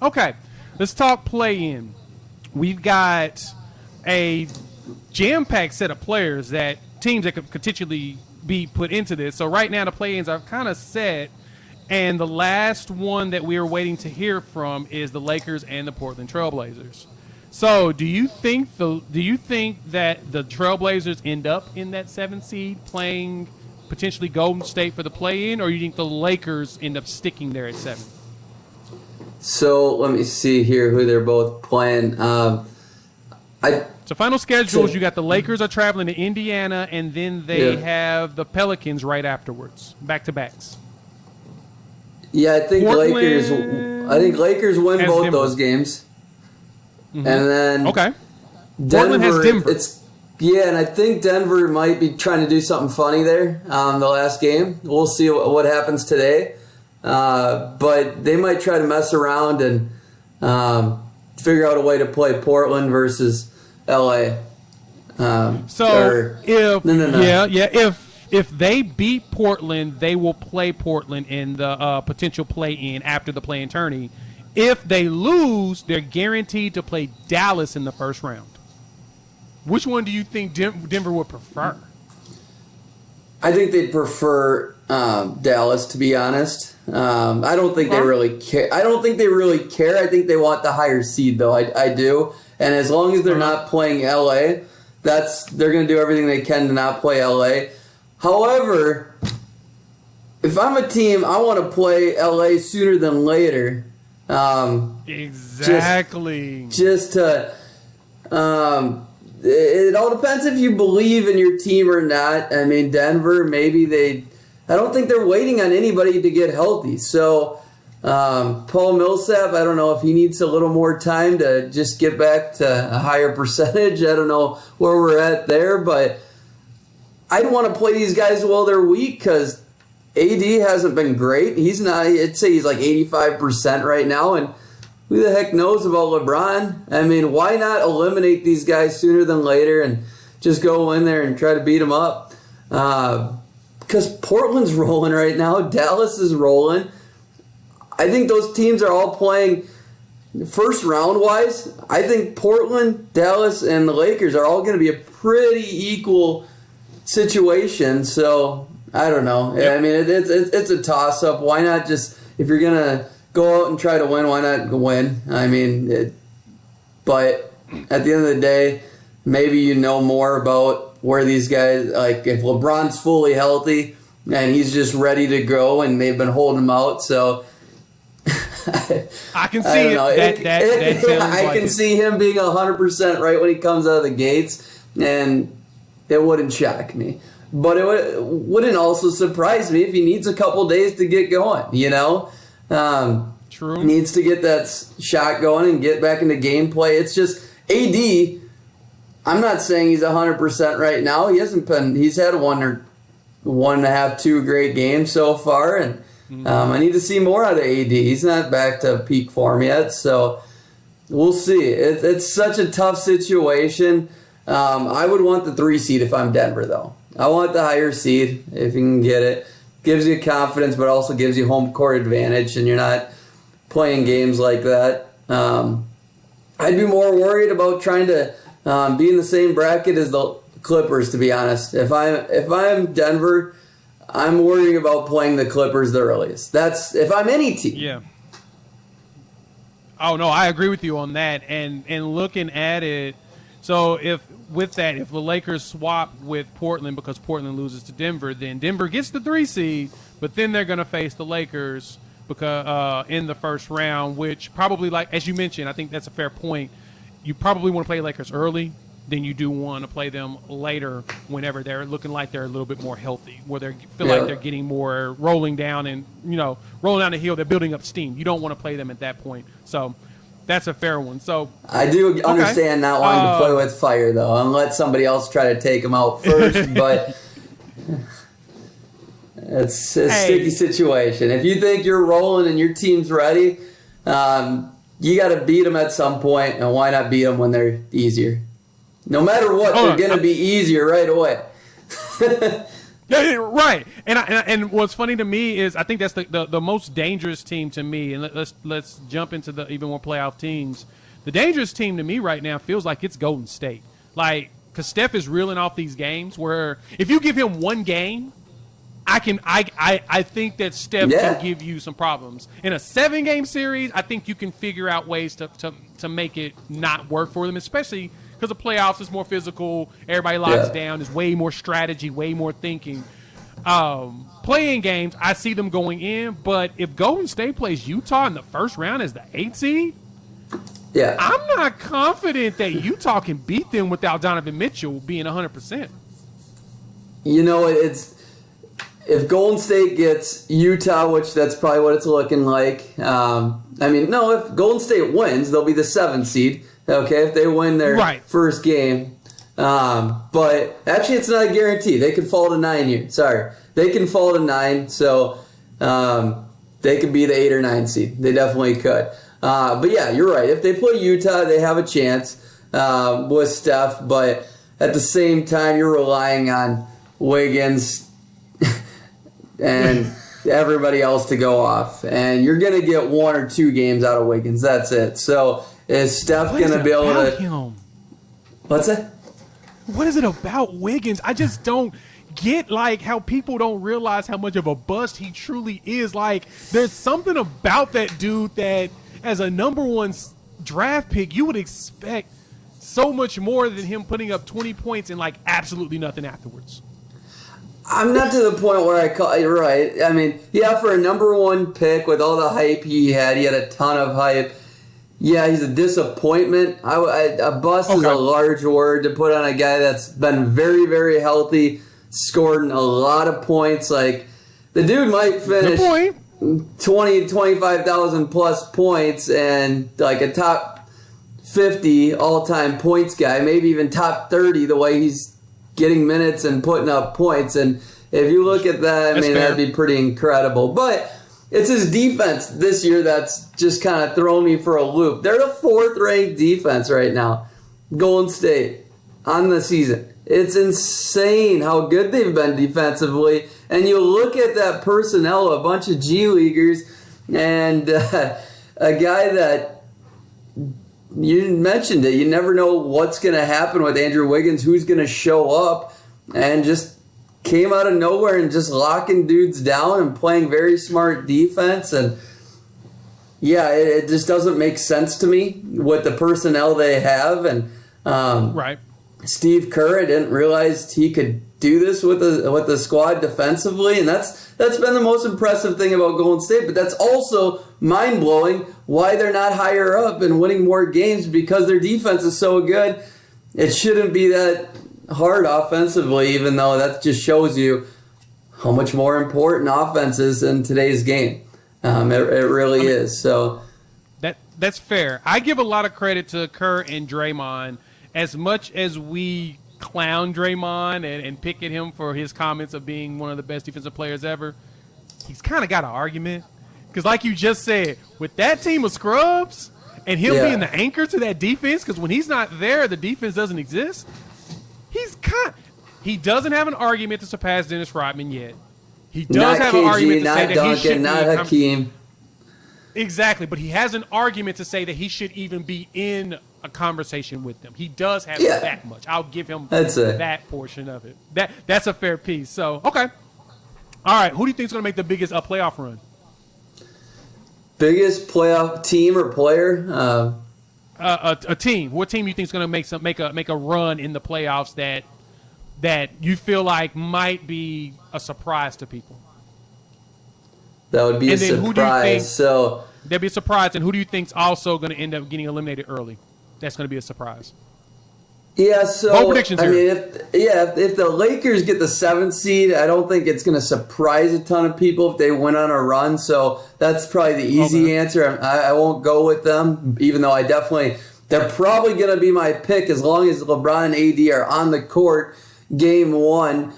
Okay, let's talk play-in. We've got a jam-packed set of players that teams that could potentially be put into this. So right now the play-ins are kind of set, and the last one that we are waiting to hear from is the Lakers and the Portland Trailblazers. So do you think that the Trailblazers end up in that 7th seed playing potentially Golden State for the play-in, or you think the Lakers end up sticking there at 7? So let me see here who they're both playing. So final schedules, you got the Lakers are traveling to Indiana, and then they have the Pelicans right afterwards, back-to-backs. Yeah, I think Portland Lakers win both Denver. those games. Mm-hmm. And then Portland has Denver. And I think Denver might be trying to do something funny there the last game. We'll see what happens today. But they might try to mess around and figure out a way to play Portland versus LA. If they beat Portland, they will play Portland in the potential play-in after the play-in tourney. If they lose, they're guaranteed to play Dallas in the first round. Which one do you think Denver would prefer? I think they'd prefer Dallas, to be honest. I don't think they really care. I think they want the higher seed, though. I do. And as long as they're not playing LA, they're going to do everything they can to not play LA. However, if I'm a team, I want to play LA sooner than later. Exactly. Just to. It all depends if you believe in your team or not. I mean, Denver, I don't think they're waiting on anybody to get healthy. So, Paul Millsap, I don't know if he needs a little more time to just get back to a higher percentage. I don't know where we're at there, but I'd want to play these guys while they're weak because AD hasn't been great. He's not, I'd say he's like 85% right now, and who the heck knows about LeBron? I mean, why not eliminate these guys sooner than later and just go in there and try to beat them up? Because Portland's rolling right now. Dallas is rolling. I think those teams are all playing first round-wise. I think Portland, Dallas, and the Lakers are all going to be a pretty equal situation. So, I don't know. Yep. I mean, it's a toss-up. Why not just, if you're going to go out and try to win, why not win? I mean, but at the end of the day, maybe you know more about where these guys, like if LeBron's fully healthy and he's just ready to go and they've been holding him out, so I can see I can see him being 100% right when he comes out of the gates, and it wouldn't shock me. But it wouldn't also surprise me if he needs a couple days to get going, you know? True. Needs to get that shot going and get back into gameplay. It's just AD. I'm not saying he's 100% right now. He's had 1.5, 2 great games so far, and I need to see more out of AD. He's not back to peak form yet, so we'll see. It's such a tough situation. I would want the 3 seed if I'm Denver, though. I want the higher seed if you can get it. Gives you confidence, but also gives you home court advantage, and you're not playing games like that. I'd be more worried about trying to be in the same bracket as the Clippers, to be honest. If I'm Denver, I'm worrying about playing the Clippers the earliest. That's if I'm any team. Yeah. Oh no, I agree with you on that. And looking at it, so if the Lakers swap with Portland because Portland loses to Denver, then Denver gets the 3 seed, but then they're going to face the Lakers because in the first round, which probably, like as you mentioned, I think that's a fair point. You probably want to play Lakers early, then you do want to play them later whenever they're looking like they're a little bit more healthy, where they feel like they're getting more rolling down the hill. They're building up steam. You don't want to play them at that point. So that's a fair one. So I do understand not wanting to play with fire, though, and let somebody else try to take them out first. But it's a sticky situation. If you think you're rolling and your team's ready, you got to beat them at some point, and why not beat them when they're easier? No matter what, they're going to be easier right away. Yeah, right. And what's funny to me is I think that's the most dangerous team to me. And let's jump into the even more playoff teams. The dangerous team to me right now feels like it's Golden State. Like, because Steph is reeling off these games where if you give him one game, I think that Steph can give you some problems. In a 7-game series, I think you can figure out ways to make it not work for them, especially because the playoffs is more physical. Everybody locks down. There's way more strategy, way more thinking. Playing games, I see them going in, but if Golden State plays Utah in the first round as the 8th seed, I'm not confident that Utah can beat them without Donovan Mitchell being 100%. You know, if Golden State gets Utah, which that's probably what it's looking like. If Golden State wins, they'll be the 7th seed. Okay, if they win their first game. But actually, it's not a guarantee. They could fall to 9 here. Sorry. They can fall to 9, so they could be the 8 or 9 seed. They definitely could. But yeah, you're right. If they play Utah, they have a chance with Steph. But at the same time, you're relying on Wiggins and everybody else to go off. And you're going to get 1 or 2 games out of Wiggins. That's it. So is Steph going to be able to... him? What's that? What is it about Wiggins? I just don't get like how people don't realize how much of a bust he truly is. Like, there's something about that dude that as a number 1 draft pick, you would expect so much more than him putting up 20 points and like absolutely nothing afterwards. I'm not to the point where I call you right. I mean, for a number 1 pick with all the hype he had a ton of hype. Yeah, he's a disappointment. A bust is a large word to put on a guy that's been very, very healthy, scored a lot of points. Like, the dude might finish 25,000 plus points and like a top 50 all-time points guy, maybe even top 30 the way he's getting minutes and putting up points. And if you look at that, that'd be pretty incredible. But it's his defense this year that's just kind of thrown me for a loop. They're the 4th-ranked defense right now, Golden State, on the season. It's insane how good they've been defensively. And you look at that personnel, a bunch of G Leaguers, and a guy that you mentioned it. You never know what's going to happen with Andrew Wiggins, who's going to show up, and just came out of nowhere and just locking dudes down and playing very smart defense. And it just doesn't make sense to me with the personnel they have. And Steve Kerr, I didn't realize he could do this with the squad defensively, and that's been the most impressive thing about Golden State. But that's also mind-blowing why they're not higher up and winning more games, because their defense is so good. It shouldn't be that hard offensively, even though that just shows you how much more important offense is in today's game. It really is. So that's fair. I give a lot of credit to Kerr and Draymond. As much as we clown Draymond and pick at him for his comments of being one of the best defensive players ever, he's kind of got an argument. Because like you just said, with that team of scrubs and him being the anchor to that defense, because when he's not there, the defense doesn't exist. He doesn't have an argument to surpass Dennis Rodman yet. He does have an argument to say that he should not Hakeem. Exactly, but he has an argument to say that he should even be in a conversation with them. He does have that much. I'll give him that portion of it. That's a fair piece. So, okay. All right, who do you think is going to make the biggest playoff run? Biggest playoff team or player? A team. What team do you think is going to make a run in the playoffs that you feel like might be a surprise to people? That would be a surprise. There'd be a surprise, and who do you think's also going to end up getting eliminated early? That's going to be a surprise. Yeah, so bold predictions here. If the Lakers get the 7th seed, I don't think it's going to surprise a ton of people if they went on a run. So that's probably the easy answer. I won't go with them, even though they're probably going to be my pick as long as LeBron and AD are on the court game 1.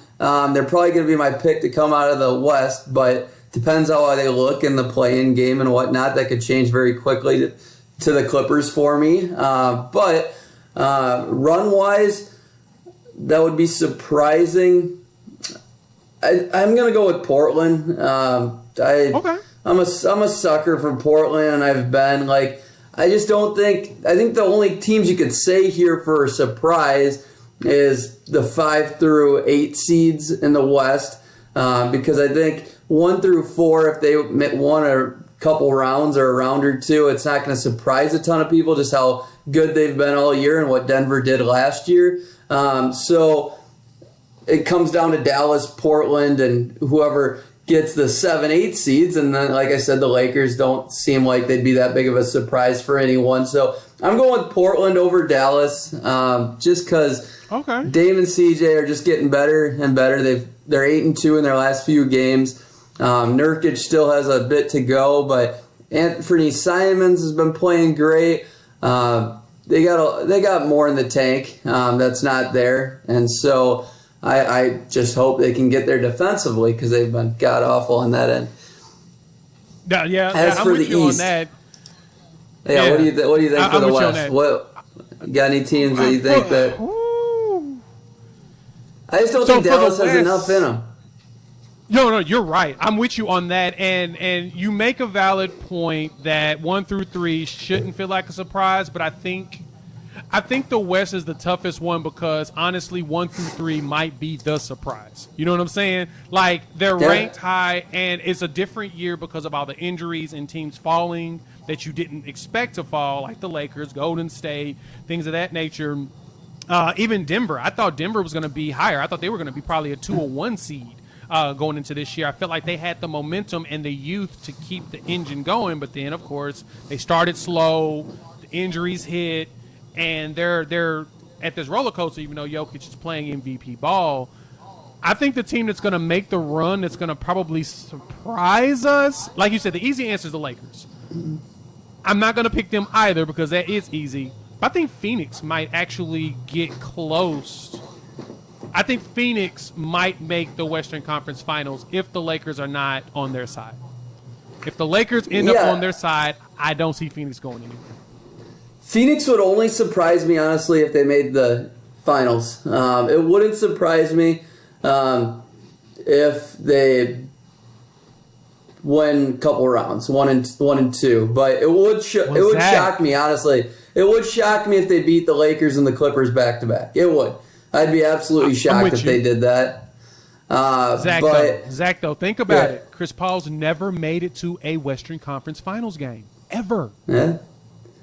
They're probably going to be my pick to come out of the West, but depends how they look in the play-in game and whatnot. That could change very quickly to the Clippers for me. But run-wise, that would be surprising. I'm gonna go with Portland. Okay. I'm a sucker for Portland, and I've been like, I just don't think. I think the only teams you could say here for a surprise is the 5 through 8 seeds in the West, because I think 1 through 4, if they won a couple rounds or a round or two, it's not going to surprise a ton of people just how good they've been all year and what Denver did last year. So it comes down to Dallas, Portland, and whoever gets the 7-8 seeds. And then, like I said, the Lakers don't seem like they'd be that big of a surprise for anyone. So I'm going with Portland over Dallas, just because Dame and CJ are just getting better and better. They're 8-2 in their last few games. Nurkic still has a bit to go, but Anthony Simons has been playing great. They got more in the tank that's not there, and so I just hope they can get there defensively because they've been god awful on that end. As I'm for with the you East, on that. What do you think for I'm the with you on West? that. What got any teams that you think that? I just don't think Dallas has enough in them. No, you're right. I'm with you on that, and you make a valid point that 1 through 3 shouldn't feel like a surprise, but I think the West is the toughest one because honestly, 1 through 3 might be the surprise. You know what I'm saying? Like they're ranked high, and it's a different year because of all the injuries and teams falling that you didn't expect to fall, like the Lakers, Golden State, things of that nature. Even Denver. I thought Denver was going to be higher. I thought they were going to be probably a 2 or 1 seed. Going into this year, I felt like they had the momentum and the youth to keep the engine going, but then, of course, they started slow, the injuries hit, and they're at this roller coaster, even though Jokic is playing MVP ball. I think the team that's going to make the run that's going to probably surprise us, like you said, the easy answer is the Lakers. I'm not going to pick them either because that is easy, but I think Phoenix might actually get close. I think Phoenix might make the Western Conference Finals if the Lakers are not on their side. If the Lakers end up on their side, I don't see Phoenix going anywhere. Phoenix would only surprise me, honestly, if they made the finals. It wouldn't surprise me if they win a couple rounds, one and two. But it would shock me, honestly. It would shock me if they beat the Lakers and the Clippers back to back. It would. I'd be absolutely shocked if they did that. Zach, though, think about it. Chris Paul's never made it to a Western Conference Finals game. Ever. Yeah.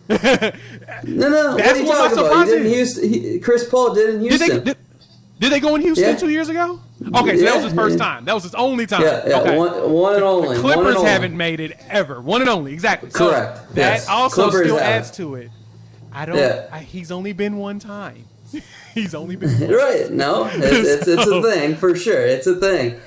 No. That's what my surprise is. Chris Paul did in Houston. Did they go in Houston 2 years ago? Okay, so that was his first time. That was his only time. Yeah. Okay. One and only. The Clippers haven't made it ever. One and only, exactly. So correct. That also Clippers still adds to it. He's only been one time. He's only been one. Right. No, it's a thing for sure. It's a thing.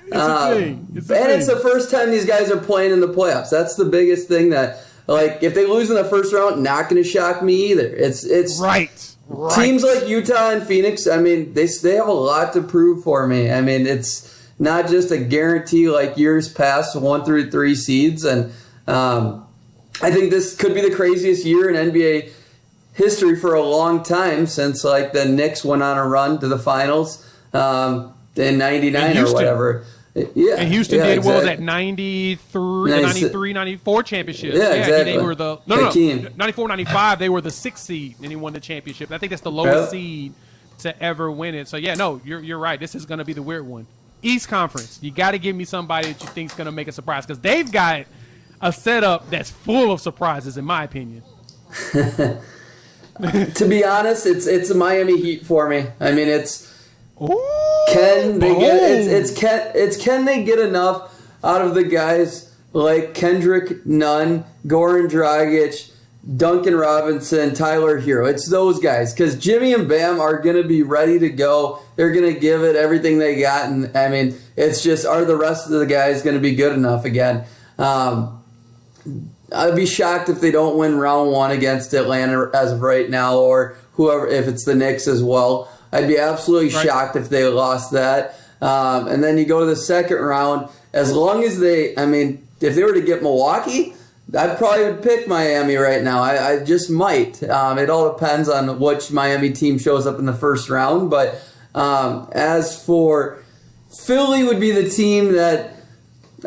It's a thing. It's the first time these guys are playing in the playoffs. That's the biggest thing that, like, if they lose in the first round, not going to shock me either. It's right. Teams like Utah and Phoenix, I mean, they have a lot to prove for me. I mean, it's not just a guarantee like years past 1 through 3 seeds. And I think this could be the craziest year in NBA history for a long time since, like, the Knicks went on a run to the finals in 99 or whatever. Yeah, and Houston did, exactly. What was that, 93, 94 championships. Yeah, exactly. They were the 94, 95, they were the 6th seed, and he won the championship. I think that's the lowest seed to ever win it. So, yeah, no, you're right. This is going to be the weird one. East Conference, you got to give me somebody that you think is going to make a surprise because they've got a setup that's full of surprises, in my opinion. To be honest, it's a Miami Heat for me. I mean, can they get enough out of the guys like Kendrick Nunn, Goran Dragic, Duncan Robinson, Tyler Hero? It's those guys because Jimmy and Bam are going to be ready to go. They're going to give it everything they got, and I mean, it's just, are the rest of the guys going to be good enough again? I'd be shocked if they don't win round 1 against Atlanta as of right now, or whoever, if it's the Knicks as well. I'd be absolutely shocked if they lost that. And then you go to the second round. As long as if they were to get Milwaukee, I probably would pick Miami right now. I just might. It all depends on which Miami team shows up in the first round. But as for Philly would be the team that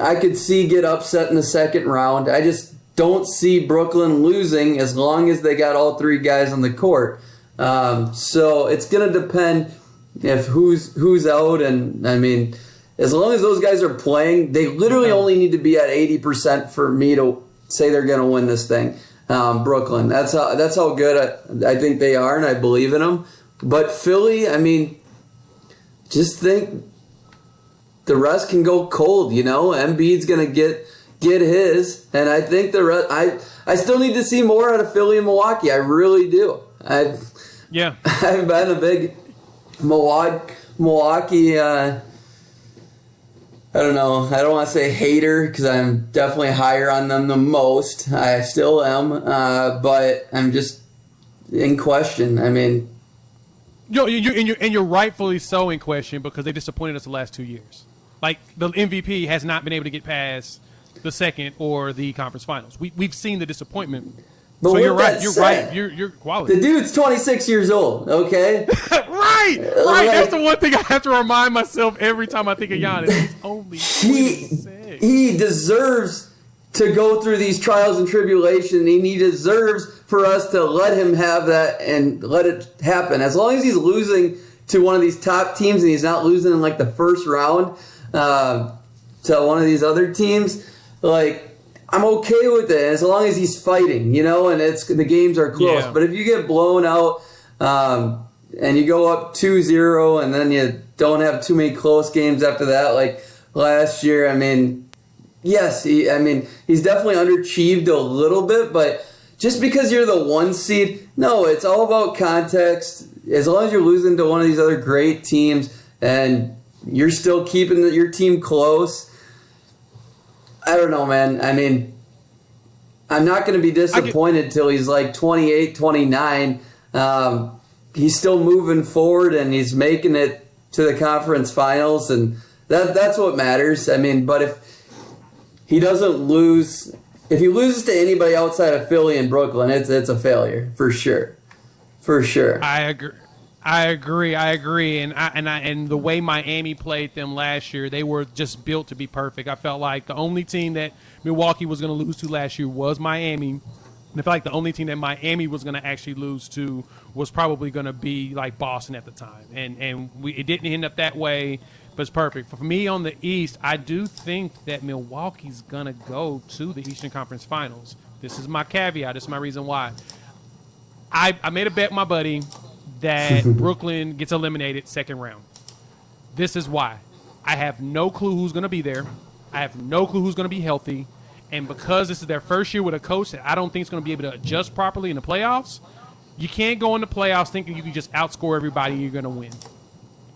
I could see get upset in the second round. I just don't see Brooklyn losing as long as they got all three guys on the court. So it's going to depend if who's out, and I mean, as long as those guys are playing, they literally only need to be at 80% for me to say they're going to win this thing. Brooklyn, that's how good I think they are, and I believe in them. But Philly, I mean, just think the rest can go cold. Embiid's going to get his, and I think the rest. I still need to see more out of Philly and Milwaukee. I really do. I've been a big Milwaukee. I don't know. I don't want to say hater because I'm definitely higher on them the most. I still am, but I'm just in question. I mean, you're rightfully so in question because they disappointed us the last 2 years. Like the MVP has not been able to get past the second or the conference finals. We've seen the disappointment. But so you're right. You're right. You're quality. The dude's 26 years old. Okay. right. That's the one thing I have to remind myself every time I think of Giannis. He's only 26. He deserves to go through these trials and tribulations, and he deserves for us to let him have that and let it happen. As long as he's losing to one of these top teams and he's not losing in like the first round to one of these other teams, like, I'm okay with it as long as he's fighting, and the games are close. Yeah. But if you get blown out and you go up 2-0 and then you don't have too many close games after that, like last year, I mean, yes, he's definitely underachieved a little bit, but just because you're the 1 seed, no, it's all about context. As long as you're losing to one of these other great teams and you're still keeping your team close, I don't know, man. I mean, I'm not going to be disappointed till he's like 28, 29. He's still moving forward, and he's making it to the conference finals, and that's what matters. I mean, but if he doesn't lose, if he loses to anybody outside of Philly and Brooklyn, it's a failure for sure. For sure. I agree, and the way Miami played them last year, they were just built to be perfect. I felt like the only team that Milwaukee was going to lose to last year was Miami. And I felt like the only team that Miami was going to actually lose to was probably going to be like Boston at the time, and it didn't end up that way, but it's perfect. For me on the East, I do think that Milwaukee's going to go to the Eastern Conference Finals. This is my caveat. This is my reason why. I made a bet with my buddy that Brooklyn gets eliminated second round. This is why. I have no clue who's going to be there. I have no clue who's going to be healthy. And because this is their first year with a coach that I don't think is going to be able to adjust properly in the playoffs, you can't go in the playoffs thinking you can just outscore everybody and you're going to win.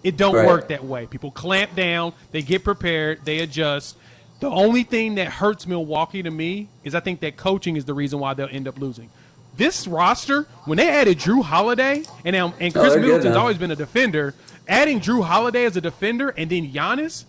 It don't work that way. People clamp down. They get prepared. They adjust. The only thing that hurts Milwaukee to me is I think that coaching is the reason why they'll end up losing. This roster, when they added Drew Holiday, and Chris Middleton's always been a defender, adding Drew Holiday as a defender and then Giannis,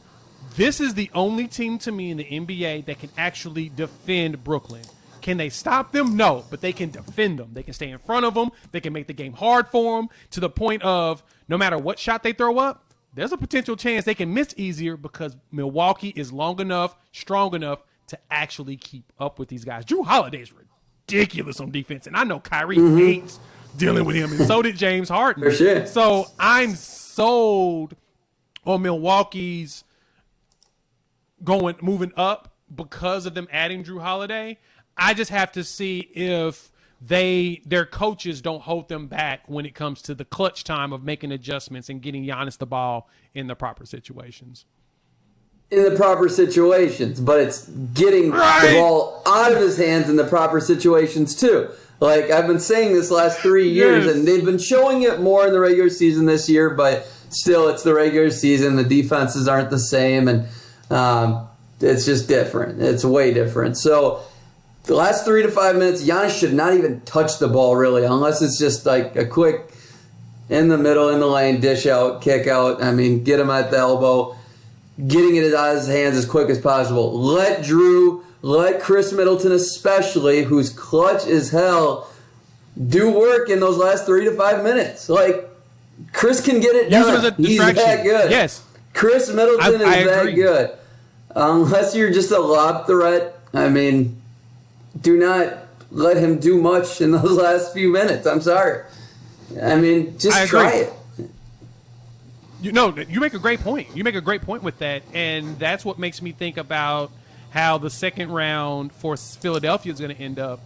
this is the only team to me in the NBA that can actually defend Brooklyn. Can they stop them? No, but they can defend them. They can stay in front of them. They can make the game hard for them to the point of no matter what shot they throw up, there's a potential chance they can miss easier because Milwaukee is long enough, strong enough to actually keep up with these guys. Drew Holiday's ridiculous on defense, and I know Kyrie hates dealing with him, and so did James Harden. For sure. So I'm sold on Milwaukee's moving up because of them adding Drew Holiday. I just have to see if their coaches don't hold them back when it comes to the clutch time of making adjustments and getting Giannis the ball in the proper situations. In the proper situations, but it's getting the ball out of his hands in the proper situations too. Like I've been saying this last 3 years, and they've been showing it more in the regular season this year, but still it's the regular season. The defenses aren't the same, and it's just different. It's way different. So the last 3 to 5 minutes, Giannis should not even touch the ball really, unless it's just like a quick in the middle, in the lane, dish out, kick out. I mean, get him at the elbow. Getting it out of his hands as quick as possible. Let Chris Middleton especially, who's clutch as hell, do work in those last 3 to 5 minutes. Like, Chris can get it done. He's that good. Yes. Chris Middleton I is that agree. good. Unless you're just a lob threat, I mean, do not let him do much in those last few minutes. I'm sorry. I mean, just try it. You make a great point. You make a great point with that, and that's what makes me think about how the second round for Philadelphia is going to end up.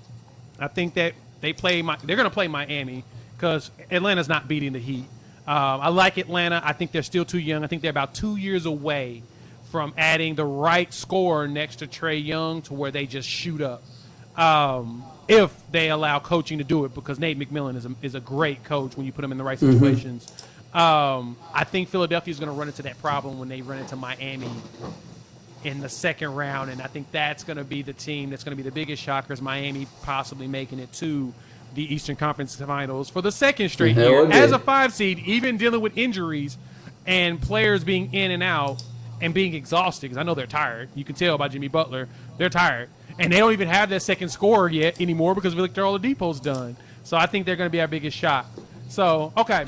I think that they're going to play Miami because Atlanta's not beating the Heat. I like Atlanta. I think they're still too young. I think they're about 2 years away from adding the right scorer next to Trae Young to where they just shoot up. If they allow coaching to do it, because Nate McMillan is a great coach when you put him in the right situations. I think Philadelphia is going to run into that problem when they run into Miami in the second round, and I think that's going to be the team that's going to be the biggest shocker, is Miami possibly making it to the Eastern Conference Finals for the second straight year as a 5 seed, even dealing with injuries and players being in and out and being exhausted, because I know they're tired. You can tell by Jimmy Butler. They're tired. And they don't even have that second scorer yet anymore because Victor Oladipo's done. So I think they're going to be our biggest shock. So, okay.